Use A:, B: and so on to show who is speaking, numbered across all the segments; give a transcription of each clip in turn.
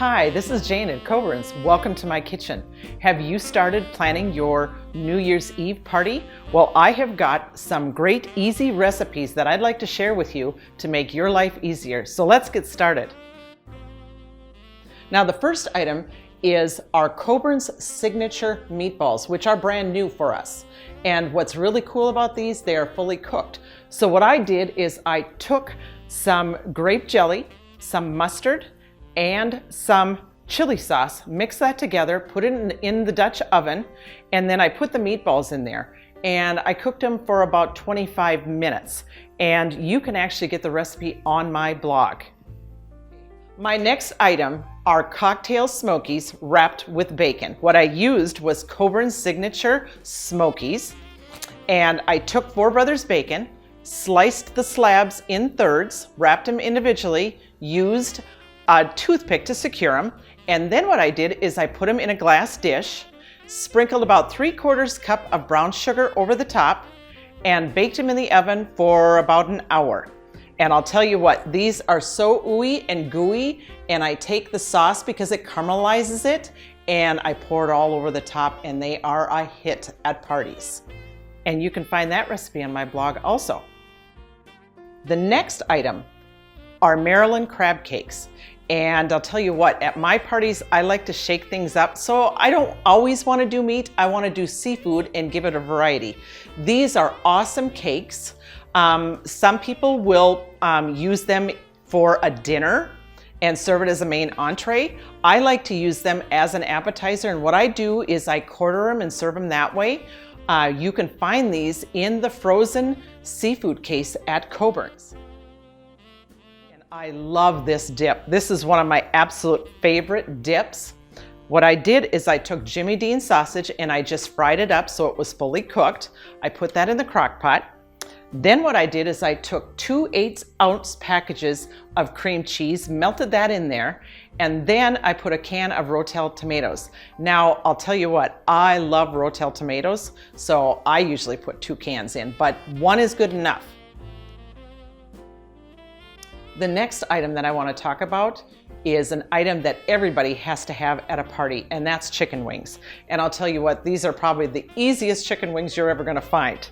A: Hi, this is Jane at Coburn's. Welcome to my kitchen. Have you started planning your New Year's Eve party? Well, I have got some great easy recipes that I'd like to share with you to make your life easier. So let's get started. Now the first item is our Coburn's signature meatballs, which are brand new for us. And what's really cool about these, they are fully cooked. So what I did is I took some grape jelly, some mustard, and some chili sauce, mix that together, put it in the Dutch oven, and then I put the meatballs in there. And I cooked them for about 25 minutes. And you can actually get the recipe on my blog. My next item are cocktail Smokies wrapped with bacon. What I used was Coburn's signature Smokies. And I took Four Brothers bacon, sliced the slabs in thirds, wrapped them individually, used a toothpick to secure them, and then what I did is I put them in a glass dish, sprinkled about 3/4 cup of brown sugar over the top, and baked them in the oven for about an hour. And I'll tell you what, these are so ooey and gooey, and I take the sauce because it caramelizes it, and I pour it all over the top, and they are a hit at parties. And you can find that recipe on my blog also. The next item are Maryland crab cakes. And I'll tell you what, at my parties, I like to shake things up. So I don't always want to do meat. I want to do seafood and give it a variety. These are awesome cakes. Some people will use them for a dinner and serve it as a main entree. I like to use them as an appetizer. And what I do is I quarter them and serve them that way. You can find these in the frozen seafood case at Coburn's. I love this dip. This is one of my absolute favorite dips. What I did is I took Jimmy Dean sausage and I just fried it up so it was fully cooked. I put that in the crock pot. Then what I did is I took 2 8-ounce packages of cream cheese, melted that in there, and then I put a can of Rotel tomatoes. Now, I'll tell you what, I love Rotel tomatoes, so I usually put 2 cans in, but 1 is good enough. The next item that I want to talk about is an item that everybody has to have at a party, and that's chicken wings. And I'll tell you what, these are probably the easiest chicken wings you're ever going to find.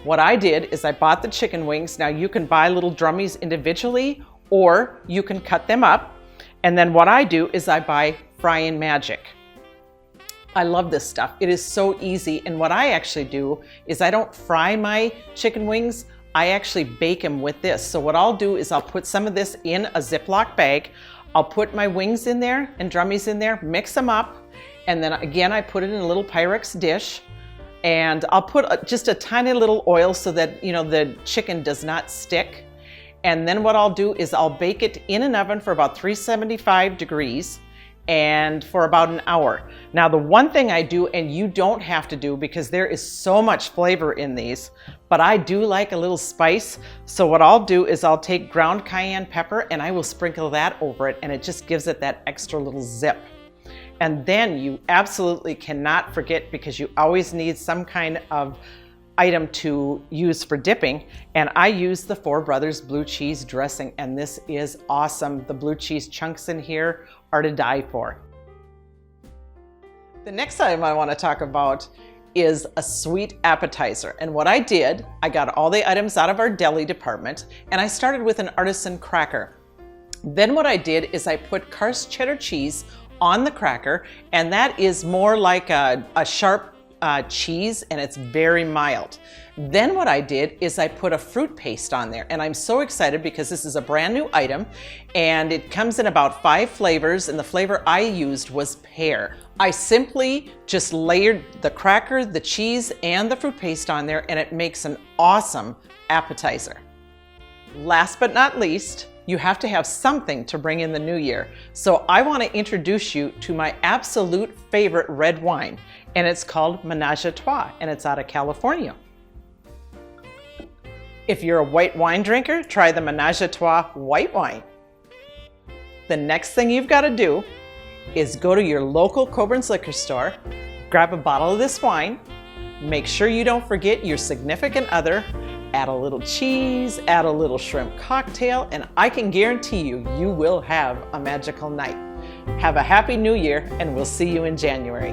A: What I did is I bought the chicken wings. Now you can buy little drummies individually, or you can cut them up. And then what I do is I buy Frying Magic. I love this stuff. It is so easy. And what I actually do is I don't fry my chicken wings. I actually bake them with this. So what I'll do is I'll put some of this in a Ziploc bag. I'll put my wings in there and drummies in there, mix them up. And then again, I put it in a little Pyrex dish. And I'll put just a tiny little oil so that, you know, the chicken does not stick. And then what I'll do is I'll bake it in an oven for about 375 degrees and for about an hour. Now the one thing I do, and you don't have to do because there is so much flavor in these, but I do like a little spice. So what I'll do is I'll take ground cayenne pepper and I will sprinkle that over it, and it just gives it that extra little zip. And then you absolutely cannot forget, because you always need some kind of item to use for dipping, and I use the Four Brothers blue cheese dressing, and this is awesome. The blue cheese chunks in here are to die for. The next item I want to talk about is a sweet appetizer. And what I did, I got all the items out of our deli department, and I started with an artisan cracker. Then what I did is I put Karst cheddar cheese on the cracker, and that is more like a sharp cheese, and it's very mild. Then what I did is I put a fruit paste on there, and I'm so excited because this is a brand new item, and it comes in about 5 flavors, and the flavor I used was pear. I simply just layered the cracker, the cheese, and the fruit paste on there, and it makes an awesome appetizer. Last but not least, you have to have something to bring in the new year. So I want to introduce you to my absolute favorite red wine, and it's called Ménage, Trois, and it's out of California. If you're a white wine drinker, try the Ménage, Trois white wine. The next thing you've got to do is go to your local Coburn's liquor store, grab a bottle of this wine, make sure you don't forget your significant other, add a little cheese, add a little shrimp cocktail, and I can guarantee you, you will have a magical night. Have a happy new year, and we'll see you in January.